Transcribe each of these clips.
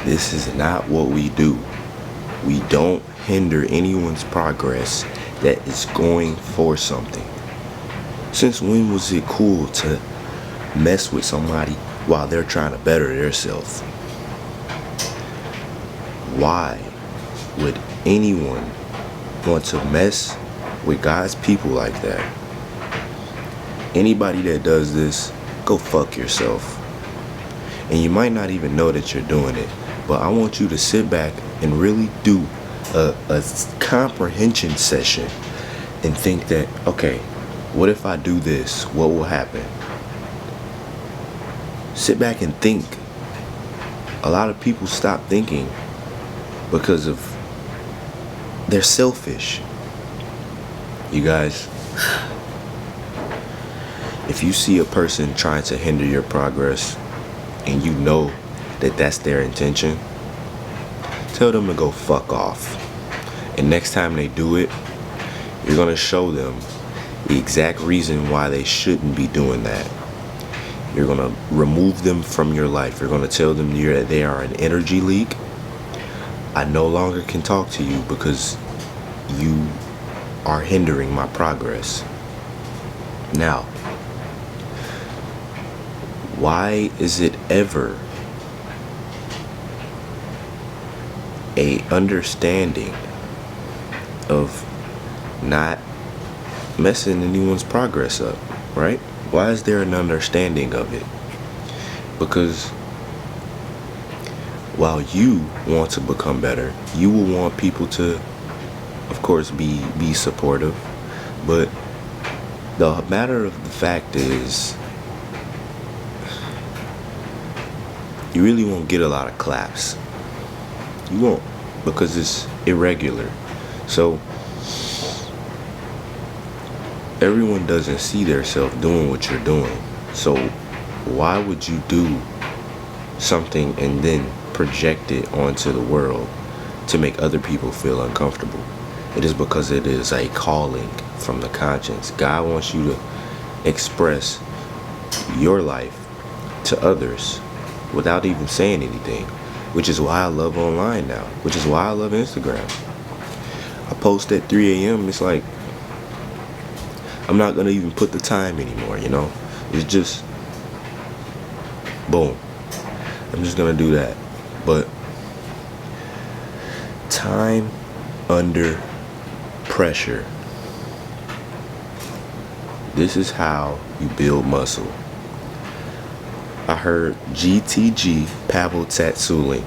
This is not what we do. We don't hinder anyone's progress that is going for something. Since when was it cool to mess with somebody while they're trying to better themselves? Why would anyone want to mess with God's people like that? Anybody that does this, go fuck yourself. And you might not even know that you're doing it, but I want you to sit back and really do a comprehension session and think that, okay, what if I do this? What will happen? Sit back and think. A lot of people stop thinking because of they're selfish. You guys, if you see a person trying to hinder your progress and you know that that's their intention, tell them to go fuck off. And next time they do it, you're going to show them the exact reason why they shouldn't be doing that. You're going to remove them from your life. You're going to tell them that they are an energy leak. I no longer can talk to you because you are hindering my progress. Now, why is it ever a understanding of not messing anyone's progress up, right? Why is there an understanding of it? Because while you want to become better, you will want people to, of course, be supportive. But the matter of the fact is, you really won't get a lot of claps. You won't, because it's irregular. So everyone doesn't see themselves doing what you're doing. So why would you do something and then project it onto the world to make other people feel uncomfortable? It is because it is a calling from the conscience. God wants you to express your life to others without even saying anything, which is why I love online now, which is why I love Instagram. I post at 3 a.m. It's like, I'm not going to even put the time anymore, you know? It's just, boom. I'm just going to do that. But time under pressure. This is how you build muscle. I heard GTG Pavel Tatsuling.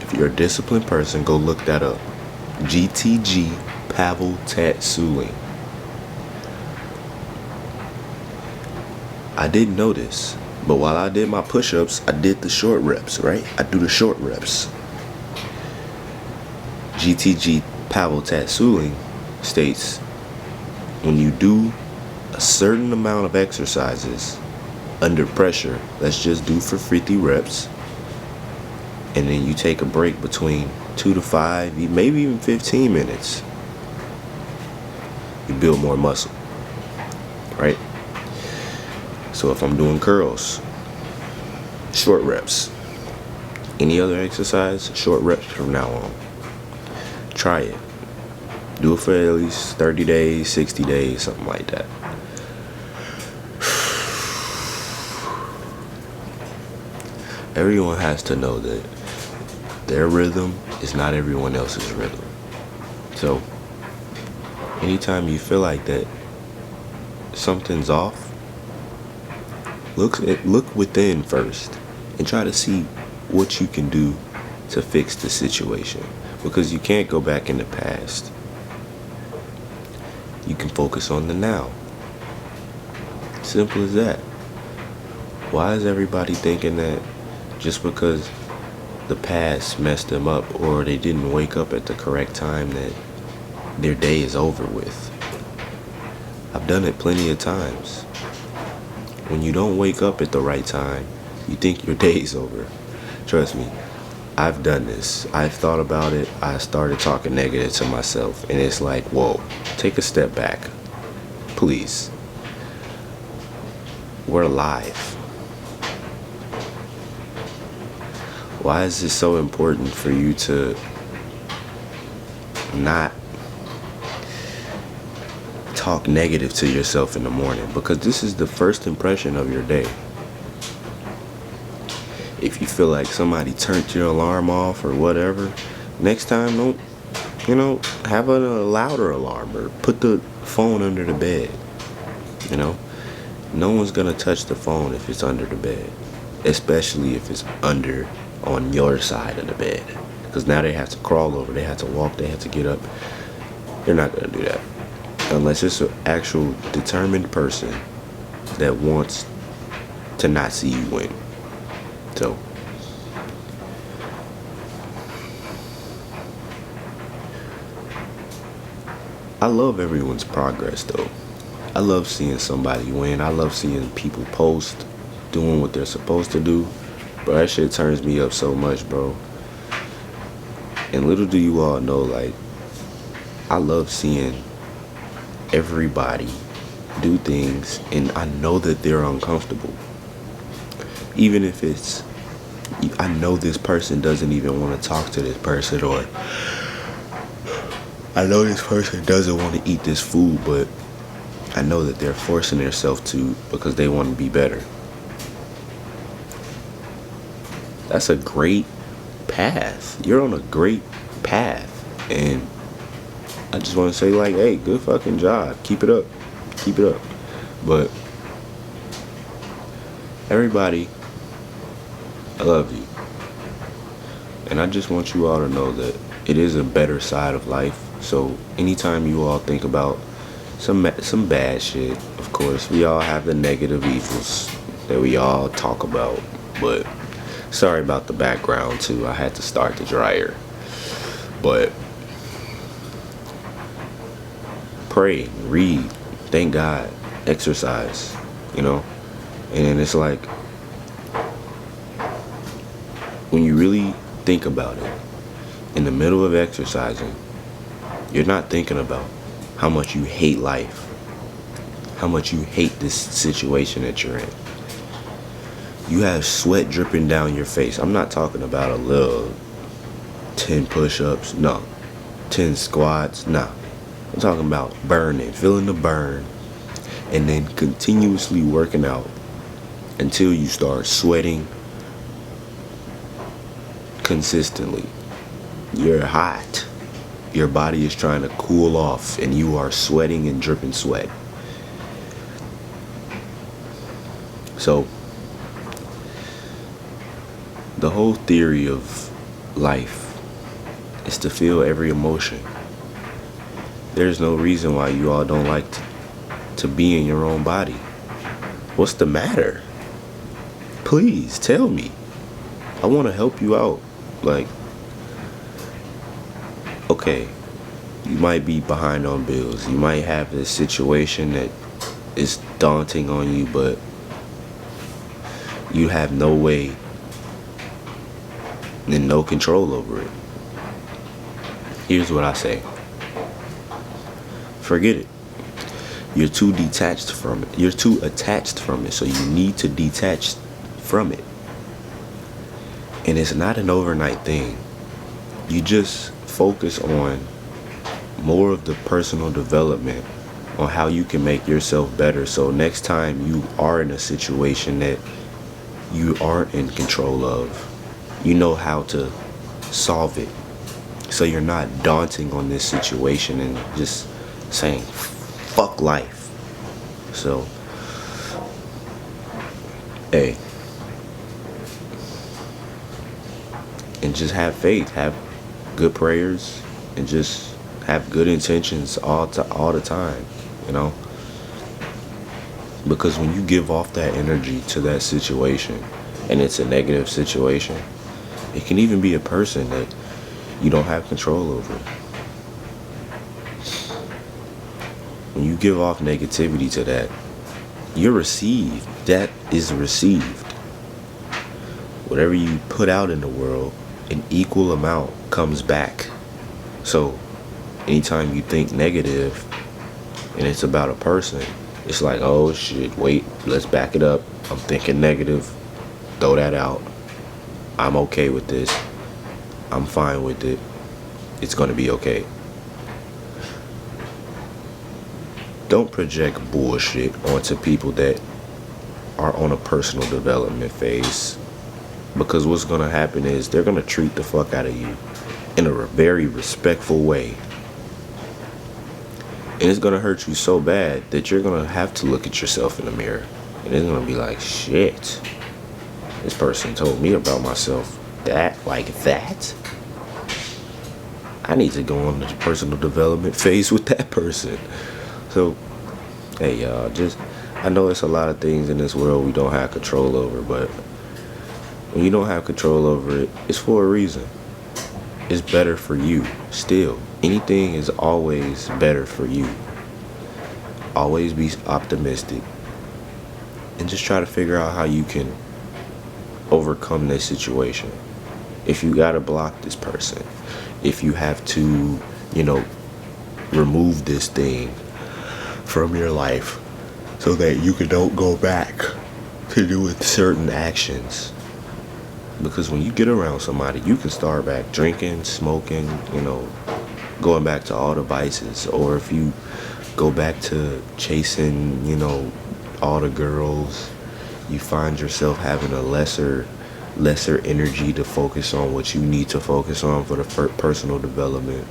If you're a disciplined person, go look that up. GTG Pavel Tatsuling. I didn't know this, but while I did my push-ups, I did the short reps, right? I do the short reps. GTG Pavel Tatsuling states, when you do a certain amount of exercises under pressure, let's just do for 50 reps, and then you take a break between 2 to 5, maybe even 15 minutes, you build more muscle, right? So if I'm doing curls, short reps. Any other exercise, short reps from now on. Try it. Do it for at least 30 days, 60 days, something like that. Everyone has to know that their rhythm is not everyone else's rhythm. So, anytime you feel like that something's off, look within first and try to see what you can do to fix the situation. Because you can't go back in the past. You can focus on the now. Simple as that. Why is everybody thinking that just because the past messed them up or they didn't wake up at the correct time that their day is over with? I've done it plenty of times. When you don't wake up at the right time, you think your day's over. Trust me, I've done this. I've thought about it. I started talking negative to myself, and it's like, whoa, take a step back. Please. We're alive. Why is it so important for you to not talk negative to yourself in the morning? Because this is the first impression of your day. If you feel like somebody turned your alarm off or whatever, next time don't, have a louder alarm or put the phone under the bed. No one's gonna touch the phone if it's under the bed, especially if it's under on your side of the bed, because now they have to crawl over, they have to walk, they have to get up. They're not gonna do that unless it's an actual determined person that wants to not see you win. So I love everyone's progress though. I love seeing somebody win. I love seeing people post, doing what they're supposed to do. Bro, that shit turns me up so much, bro. And little do you all know, like, I love seeing everybody do things, and I know that they're uncomfortable. Even if it's, I know this person doesn't even want to talk to this person, or I know this person doesn't want to eat this food, but I know that they're forcing themselves to because they want to be better. That's a great path. You're on a great path. And I just want to say, like, hey, good fucking job. Keep it up. Keep it up. But everybody, I love you. And I just want you all to know that it is a better side of life. So anytime you all think about some bad shit, of course, we all have the negative evils that we all talk about. But sorry about the background too. I had to start the dryer. But pray, read, thank God, exercise, And it's like, when you really think about it, in the middle of exercising, you're not thinking about how much you hate life, how much you hate this situation that you're in. You have sweat dripping down your face. I'm not talking about a little 10 push-ups, no. 10 squats, no. I'm talking about burning, feeling the burn, and then continuously working out until you start sweating consistently. You're hot. Your body is trying to cool off, and you are sweating and dripping sweat. So, the whole theory of life is to feel every emotion. There's no reason why you all don't like to be in your own body. What's the matter? Please tell me. I want to help you out. Like, okay, you might be behind on bills. You might have this situation that is daunting on you, but you have no way and no control over it. Here's what I say. Forget it. You're too detached from it. You're too attached from it, so you need to detach from it. And it's not an overnight thing. You just focus on more of the personal development on how you can make yourself better, so next time you are in a situation that you aren't in control of, you know how to solve it. So you're not daunting on this situation and just saying, fuck life. So, hey. And just have faith, have good prayers, and just have good intentions all the time, Because when you give off that energy to that situation, and it's a negative situation, it can even be a person that you don't have control over. When you give off negativity to that, you're received. That is received. Whatever you put out in the world, an equal amount comes back. So anytime you think negative and it's about a person, it's like, oh shit, wait, let's back it up. I'm thinking negative, throw that out. I'm okay with this. I'm fine with it. It's going to be okay. Don't project bullshit onto people that are on a personal development phase. Because what's going to happen is they're going to treat the fuck out of you in a very respectful way. And it's going to hurt you so bad that you're going to have to look at yourself in the mirror. And it's going to be like, shit, this person told me about myself like that. I need to go on the personal development phase with that person. So, hey y'all, I know it's a lot of things in this world we don't have control over, but when you don't have control over it, it's for a reason. It's better for you. Still, anything is always better for you. Always be optimistic and just try to figure out how you can overcome this situation. If you gotta block this person, if you have to, remove this thing from your life so that you don't go back to doing certain actions. Because when you get around somebody, you can start back drinking, smoking, going back to all the vices. Or if you go back to chasing, all the girls, you find yourself having a lesser energy to focus on what you need to focus on for the personal development.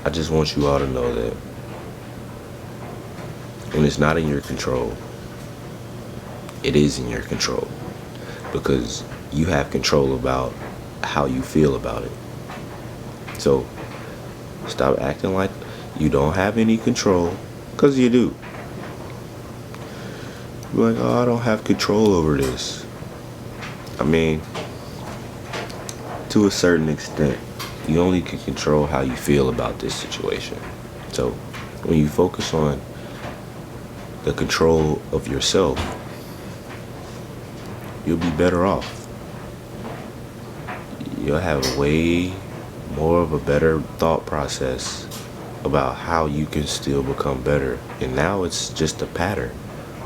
I just want you all to know that when it's not in your control, it is in your control, because you have control about how you feel about it. So stop acting like you don't have any control, because you do. You're like, oh, I don't have control over this. I mean, to a certain extent, you only can control how you feel about this situation. So when you focus on the control of yourself, you'll be better off. You'll have way more of a better thought process about how you can still become better. And now it's just a pattern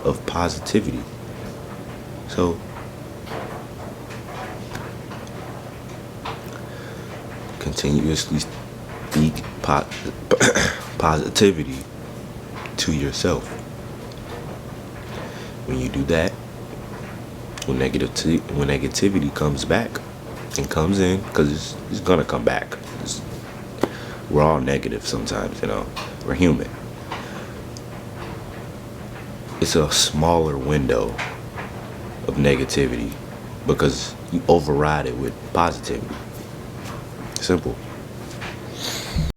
of positivity. So continuously speak positivity to yourself. When you do that, when negativity comes back and comes in, because it's gonna come back. We're all negative sometimes, we're human. It's a smaller window of negativity because you override it with positivity. Simple.